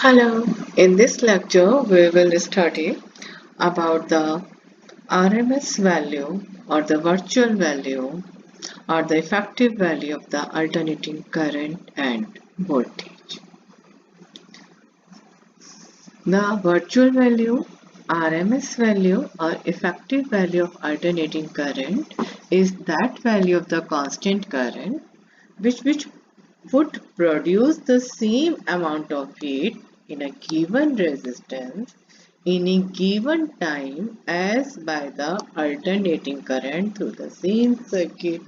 Hello, in this lecture we will study about the RMS value or the virtual value or the effective value of the alternating current and voltage. The virtual value, RMS value or effective value of alternating current is that value of the constant current which would produce the same amount of heat in a given resistance in a given time as by the alternating current through the same circuit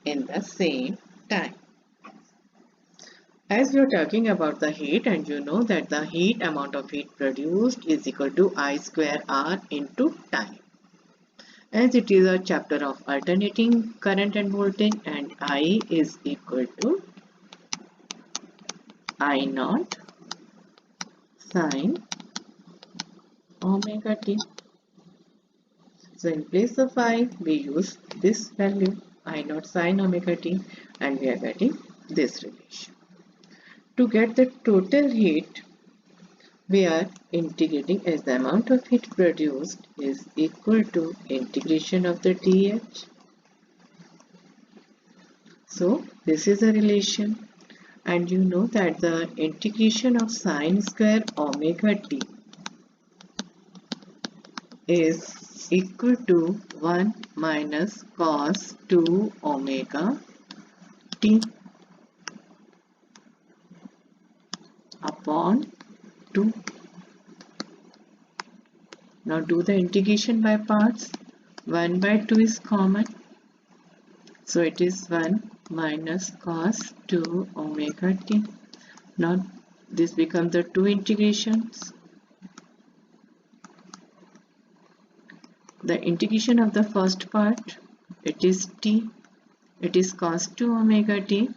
in the same time. As we are talking about the heat, and you know that the heat amount of heat produced is equal to I square R into time. As it is a chapter of alternating current and voltage, and I is equal to I naught sine omega t. So in place of I, we use this value I naught sine omega t, and we are getting this relation. To get the total heat, we are integrating as the amount of heat produced is equal to integration of the dH. So this is a relation, and you know that the integration of sine square omega t is equal to 1 minus cos 2 omega t upon 2. Now do the integration by parts. 1 by 2 is common. So it is 1 minus cos 2 omega t. Now this becomes the 2 integrations. The integration of the first part, it is t. It is cos 2 omega t.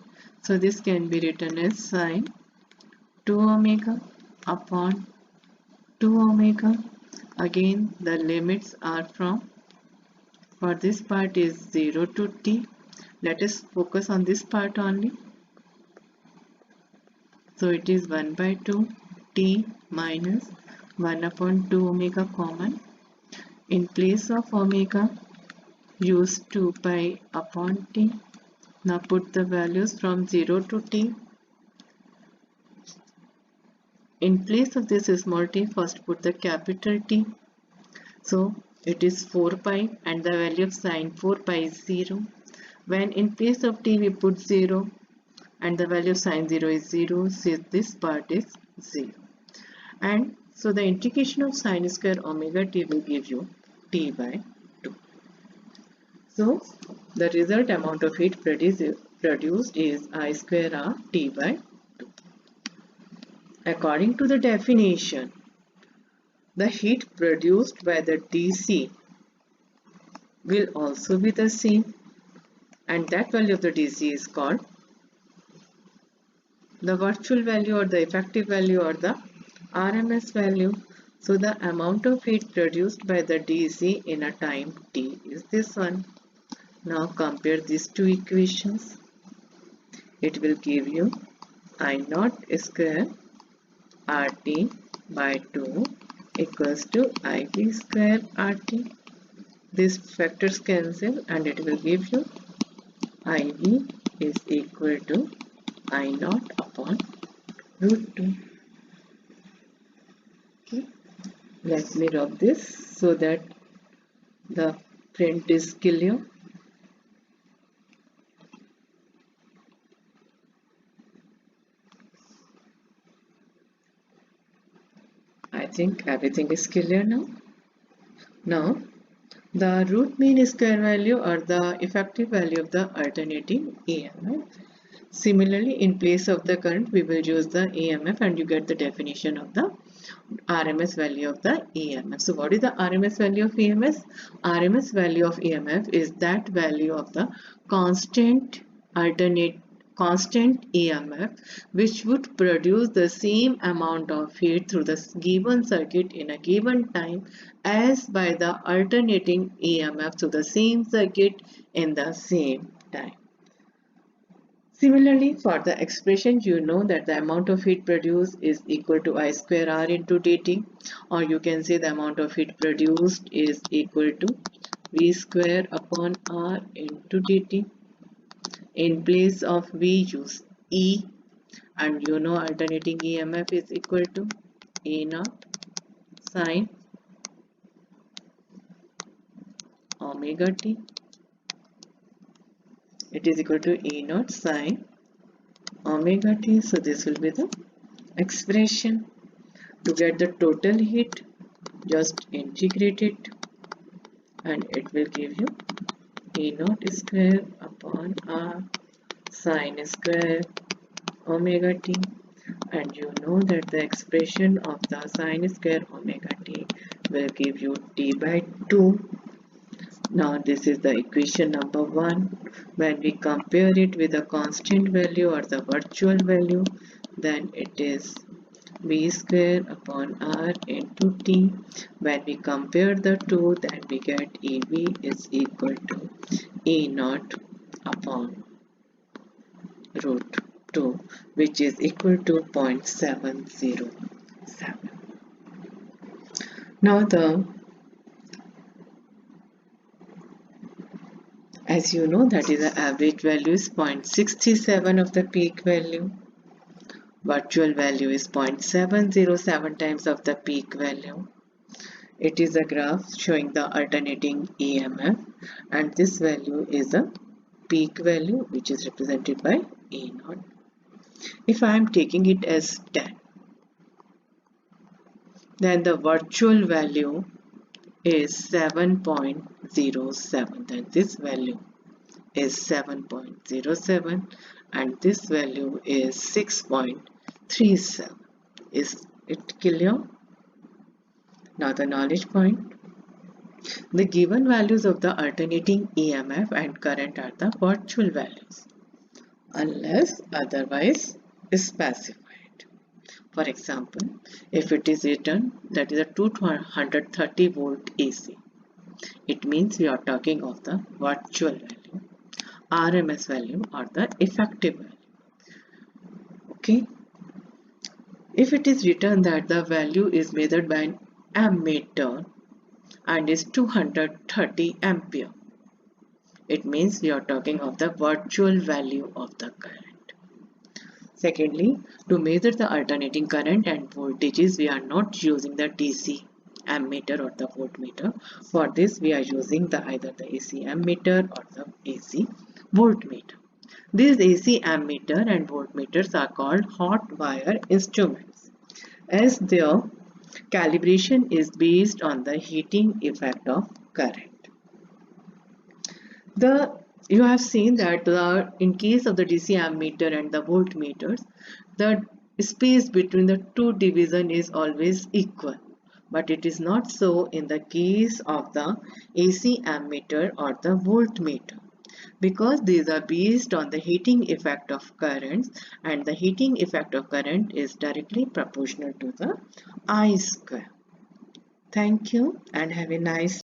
So this can be written as sine 2 omega upon 2 omega. Again the limits are from, for this part is 0 to t. Let us focus on this part only. So it is 1 by 2 t minus 1 upon 2 omega common. In place of omega, use 2 pi upon t. Now put the values from 0 to t. In place of this small t, first put the capital T. So it is 4 pi and the value of sine 4 pi is 0. When in place of t we put 0 and the value of sine 0 is 0, so this part is 0. And so the integration of sine square omega t will give you t by 2. So the result amount of heat produced is I square R t by 2. According to the definition, the heat produced by the DC will also be the same, and that value of the DC is called the virtual value or the effective value or the RMS value. So the amount of heat produced by the DC in a time t is this one. Now compare these two equations. It will give you I naught square RT by 2 equals to IV square RT. These factors cancel and it will give you IV is equal to I naught upon root 2. Okay. Let me rub this so that the print is clear. I think everything is clear now. Now the root mean square value or the effective value of the alternating EMF. Similarly, in place of the current, we will use the EMF and you get the definition of the RMS value of the EMF. So what is the RMS value of EMF? RMS value of EMF is that value of the constant EMF which would produce the same amount of heat through the given circuit in a given time as by the alternating EMF through the same circuit in the same time. Similarly, for the expression, you know that the amount of heat produced is equal to I square R into dt, or you can say the amount of heat produced is equal to V square upon R into dt. In place of V, use E, and you know alternating EMF is equal to A naught sine omega t. It is equal to A naught sine omega t. So this will be the expression. To get the total heat, just integrate it and it will give you A naught square upon R sine square omega t, and you know that the expression of the sine square omega t will give you t by 2. Now this is the equation number 1. When we compare it with a constant value or the virtual value, then it is V square upon R into T. When we compare the two, then we get EV is equal to E naught upon root 2, which is equal to 0.707. Now as you know, that is the average value is 0.67 of the peak value. Virtual value is 0.707 times of the peak value. It is a graph showing the alternating EMF, and this value is a peak value which is represented by E naught. If I am taking it as 10, then the virtual value is 7.07. Then this value is 7.07 and this value is 6.37. Is it clear? Now the knowledge point. The given values of the alternating EMF and current are the virtual values unless otherwise specified. For example, if it is written that is a 230 volt AC, it means we are talking of the virtual value, RMS value or the effective value. Okay. If it is written that the value is measured by an ammeter and is 230 ampere, it means we are talking of the virtual value of the current. Secondly, to measure the alternating current and voltages, we are not using the DC ammeter or the voltmeter. For this, we are using either the AC ammeter or the AC voltmeter. These AC ammeter and voltmeters are called hot wire instruments, as their calibration is based on the heating effect of current. You have seen that in case of the DC ammeter and the voltmeters, the space between the two division is always equal. But it is not so in the case of the AC ammeter or the voltmeter, because these are based on the heating effect of currents, and the heating effect of current is directly proportional to the I square. Thank you and have a nice